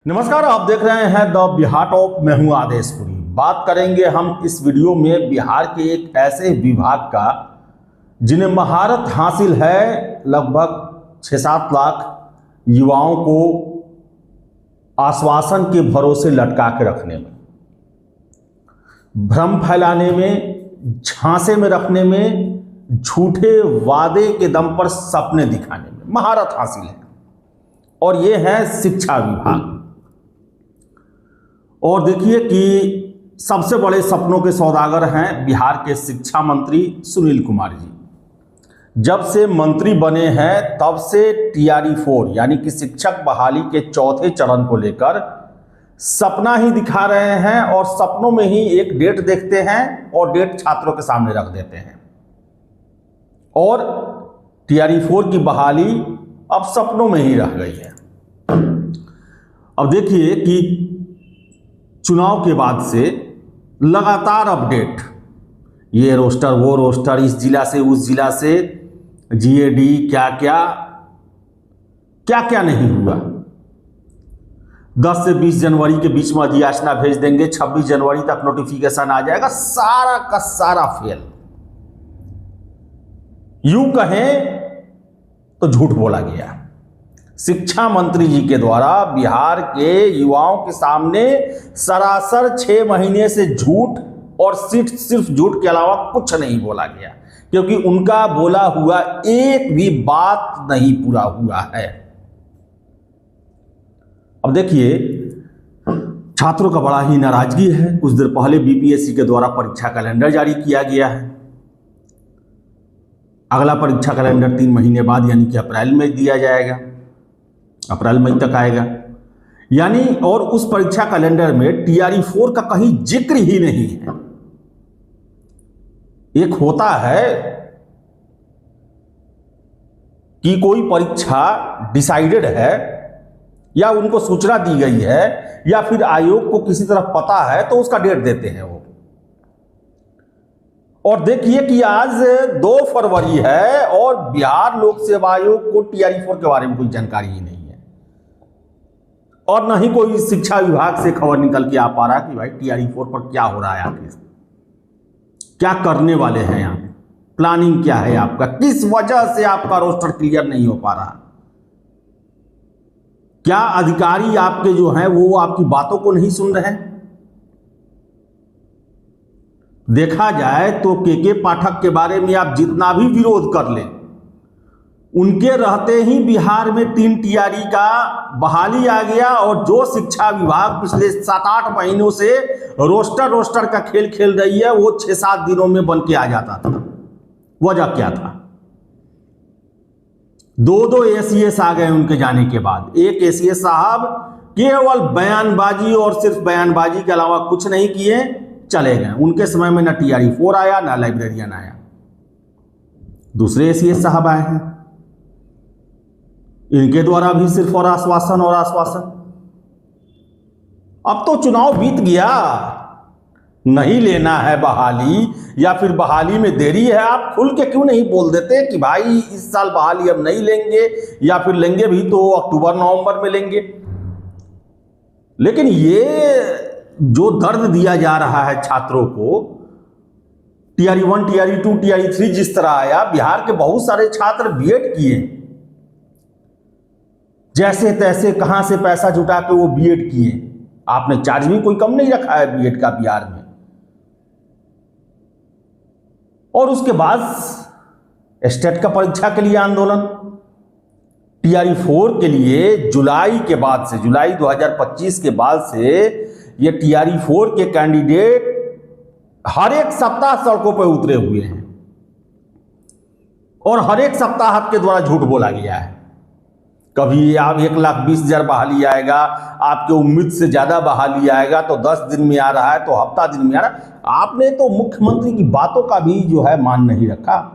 नमस्कार, आप देख रहे हैं द बिहार टॉप। मैं हूं आदेशपुरी। बात करेंगे हम इस वीडियो में बिहार के एक ऐसे विभाग का जिन्हें महारत हासिल है लगभग 6-7 लाख युवाओं को आश्वासन के भरोसे लटका के रखने में, भ्रम फैलाने में, झांसे में रखने में, झूठे वादे के दम पर सपने दिखाने में महारत हासिल है। और ये है शिक्षा विभाग। और देखिए कि सबसे बड़े सपनों के सौदागर हैं बिहार के शिक्षा मंत्री सुनील कुमार जी। जब से मंत्री बने हैं तब से TRE 4 यानी कि शिक्षक बहाली के चौथे चरण को लेकर सपना ही दिखा रहे हैं और सपनों में ही एक डेट देखते हैं और डेट छात्रों के सामने रख देते हैं। और TRE 4 की बहाली अब सपनों में ही रह गई है। अब देखिए कि चुनाव के बाद से लगातार अपडेट, ये रोस्टर वो रोस्टर, इस जिला से उस जिला से, GAD क्या क्या नहीं हुआ। 10 से 20 जनवरी के बीच में अधियाचना भेज देंगे, 26 जनवरी तक नोटिफिकेशन आ जाएगा, सारा का सारा फेल। यूं कहें तो झूठ बोला गया। शिक्षा मंत्री जी के द्वारा बिहार के युवाओं के सामने सरासर 6 महीने से झूठ और सिर्फ झूठ के अलावा कुछ नहीं बोला गया, क्योंकि उनका बोला हुआ एक भी बात नहीं पूरा हुआ है। अब देखिए, छात्रों का बड़ा ही नाराजगी है। कुछ देर पहले BPSC के द्वारा परीक्षा कैलेंडर जारी किया गया है। अगला परीक्षा कैलेंडर 3 महीने बाद यानी कि अप्रैल में दिया जाएगा, अप्रैल मई तक आएगा यानी। और उस परीक्षा कैलेंडर में TRE 4 का कहीं जिक्र ही नहीं है। एक होता है कि कोई परीक्षा डिसाइडेड है या उनको सूचना दी गई है या फिर आयोग को किसी तरह पता है तो उसका डेट देते हैं वो। और देखिए कि आज 2 फरवरी है और बिहार लोक सेवा आयोग को TRE 4 के बारे में कोई जानकारी ही नहीं है। और न ही कोई शिक्षा विभाग से खबर निकल के आ पा रहा कि भाई TRE 4 पर क्या हो रहा है, आखिर क्या करने वाले हैं आप, प्लानिंग क्या है आपका, किस वजह से आपका रोस्टर क्लियर नहीं हो पा रहा। क्या अधिकारी आपके जो हैं वो आपकी बातों को नहीं सुन रहे हैं। देखा जाए तो के पाठक के बारे में आप जितना भी विरोध कर लें, उनके रहते ही बिहार में 3 TRE का बहाली आ गया। और जो शिक्षा विभाग पिछले 7-8 महीनों से रोस्टर का खेल खेल रही है, वो 6-7 दिनों में बन के आ जाता था। वजह क्या था? 2 ACS आ गए उनके जाने के बाद। एक ACS साहब केवल बयानबाजी और सिर्फ बयानबाजी के अलावा कुछ नहीं किए, चले गए। उनके समय में ना TRE 4 आया ना लाइब्रेरियन आया। दूसरे ACS साहब आए हैं, इनके द्वारा भी सिर्फ और आश्वासन। अब तो चुनाव बीत गया, नहीं लेना है बहाली या फिर बहाली में देरी है। आप खुल के क्यों नहीं बोल देते कि भाई इस साल बहाली अब नहीं लेंगे, या फिर लेंगे भी तो अक्टूबर-नवंबर में लेंगे। लेकिन ये जो दर्द दिया जा रहा है छात्रों को, TRE 1, TRE 2, TRE 3 जिस तरह आया, बिहार के बहुत सारे छात्र BEd किए, जैसे तैसे कहां से पैसा जुटा के वो BEd किए। आपने चार्ज भी कोई कम नहीं रखा है BEd का बिहार में। और उसके बाद स्टेट का परीक्षा के लिए आंदोलन, TRE 4 के लिए जुलाई के बाद से, जुलाई 2025 के बाद से ये TRE 4 के कैंडिडेट हर एक सप्ताह सड़कों पर उतरे हुए हैं और हर एक सप्ताह आपके द्वारा झूठ बोला गया है। कभी आप 1,20,000 बहाली आएगा, आपके उम्मीद से ज्यादा बहाली आएगा, तो 10 दिन में आ रहा है, तो हफ्ता दिन में आ रहा है। आपने तो मुख्यमंत्री की बातों का भी जो है मान नहीं रखा।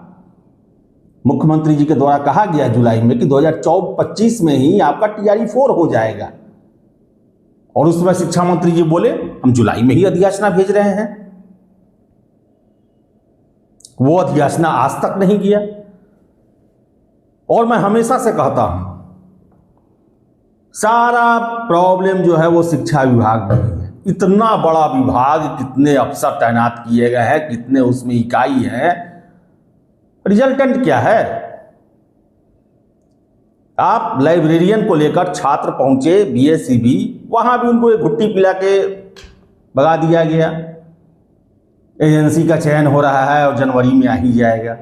मुख्यमंत्री जी के द्वारा कहा गया जुलाई में कि 2024-25 में ही आपका TRE 4 हो जाएगा, और उस समय शिक्षा मंत्री जी बोले हम जुलाई में ही अधियाचना भेज रहे हैं। वो अधियाचना आज तक नहीं किया। और मैं हमेशा से कहता हूं सारा प्रॉब्लम जो है वो शिक्षा विभाग में ही है। इतना बड़ा विभाग, कितने अफसर तैनात किए गए हैं, कितने उसमें इकाई है, रिजल्टेंट क्या है? आप लाइब्रेरियन को लेकर छात्र पहुंचे बीएससीबी, वहां भी उनको एक घुट्टी पिला के भगा दिया गया। एजेंसी का चयन हो रहा है और जनवरी में आ ही जाएगा।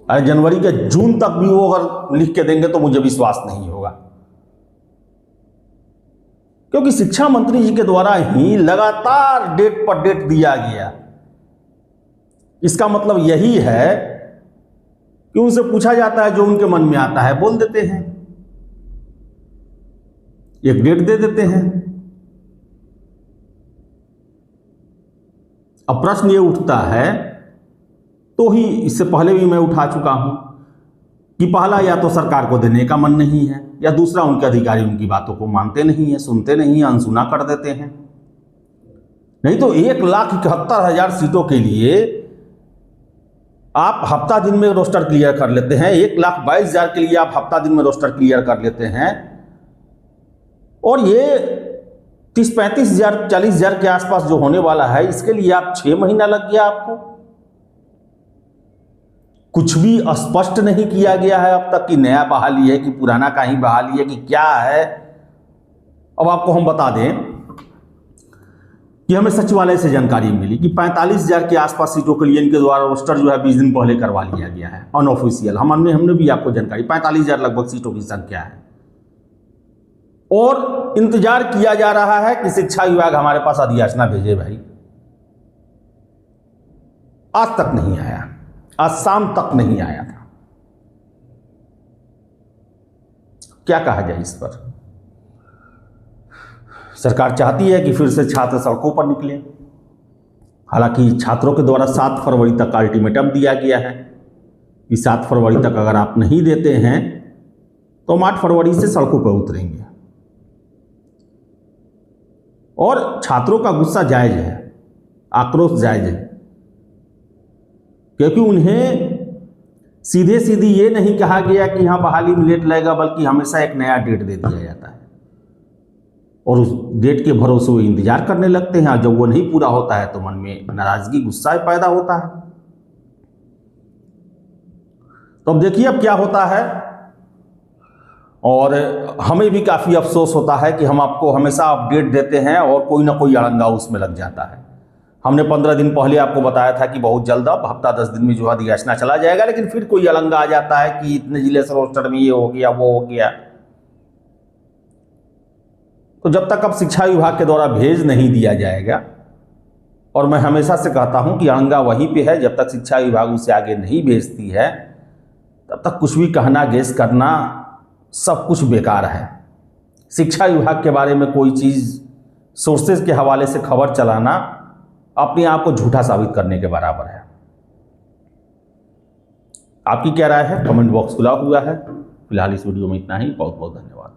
अरे जनवरी के जून तक भी वो अगर लिख के देंगे तो मुझे विश्वास नहीं होगा, क्योंकि शिक्षा मंत्री जी के द्वारा ही लगातार डेट पर डेट दिया गया। इसका मतलब यही है कि उनसे पूछा जाता है, जो उनके मन में आता है बोल देते हैं, एक डेट दे देते हैं। अब प्रश्न ये उठता है, तो ही इससे पहले भी मैं उठा चुका हूं कि पहला, या तो सरकार को देने का मन नहीं है, या दूसरा उनके अधिकारी उनकी बातों को मानते नहीं है, सुनते नहीं है, अनसुना कर देते हैं। नहीं तो 1,71,000 सीटों के लिए आप हफ्ता दिन में रोस्टर क्लियर कर लेते हैं, 1,22,000 के लिए आप हफ्ता दिन में रोस्टर क्लियर कर लेते हैं, और ये 30-35,000 40,000 के आसपास जो होने वाला है, इसके लिए आप 6 महीना लग गया आपको। कुछ भी स्पष्ट नहीं किया गया है अब तक कि नया बहाली है कि पुराना का ही बहाली है कि क्या है। अब आपको हम बता दें कि हमें सचिवालय से जानकारी मिली कि 45,000 के आसपास सीटों के लिए इनके द्वारा रोस्टर जो है 20 दिन पहले करवा लिया गया है, अनऑफिशियल। हमने भी आपको जानकारी, 45,000 लगभग सीटों की संख्या है, और इंतजार किया जा रहा है कि शिक्षा विभाग हमारे पास अधियाचना भेजे। भाई आज तक नहीं आया, आज शाम तक नहीं आया था। क्या कहा जाए इस पर? सरकार चाहती है कि फिर से छात्र सड़कों पर निकले। हालांकि छात्रों के द्वारा 7 फरवरी तक अल्टीमेटम दिया गया है कि 7 फरवरी तक अगर आप नहीं देते हैं तो हम 8 फरवरी से सड़कों पर उतरेंगे। और छात्रों का गुस्सा जायज है, आक्रोश जायज है, क्योंकि उन्हें सीधे सीधी ये नहीं कहा गया कि हाँ बहाली में लेट लगेगा, बल्कि हमेशा एक नया डेट दे दिया जाता है, और उस डेट के भरोसे वो इंतजार करने लगते हैं। और जब वो नहीं पूरा होता है तो मन में नाराजगी, गुस्सा पैदा होता है। तो अब देखिए अब क्या होता है। और हमें भी काफ़ी अफसोस होता है कि हम आपको हमेशा अपडेट देते हैं और कोई ना कोई अड़ंगा उसमें लग जाता है। हमने 15 दिन पहले आपको बताया था कि बहुत जल्द, अब हफ्ता 10 दिन में जो अधियाचना चला जाएगा, लेकिन फिर कोई अड़ंगा आ जाता है कि इतने जिले से रोस्टर में ये हो गया, वो हो गया। तो जब तक अब शिक्षा विभाग के द्वारा भेज नहीं दिया जाएगा, और मैं हमेशा से कहता हूं कि अड़ंगा वहीं पे है, जब तक शिक्षा विभाग उसे आगे नहीं भेजती है तब तक कुछ भी कहना, गेस करना, सब कुछ बेकार है। शिक्षा विभाग के बारे में कोई चीज़ सोर्सेज के हवाले से खबर चलाना अपने आप को झूठा साबित करने के बराबर है। आपकी क्या राय है? कमेंट बॉक्स खुला हुआ है। फिलहाल इस वीडियो में इतना ही। बहुत बहुत धन्यवाद।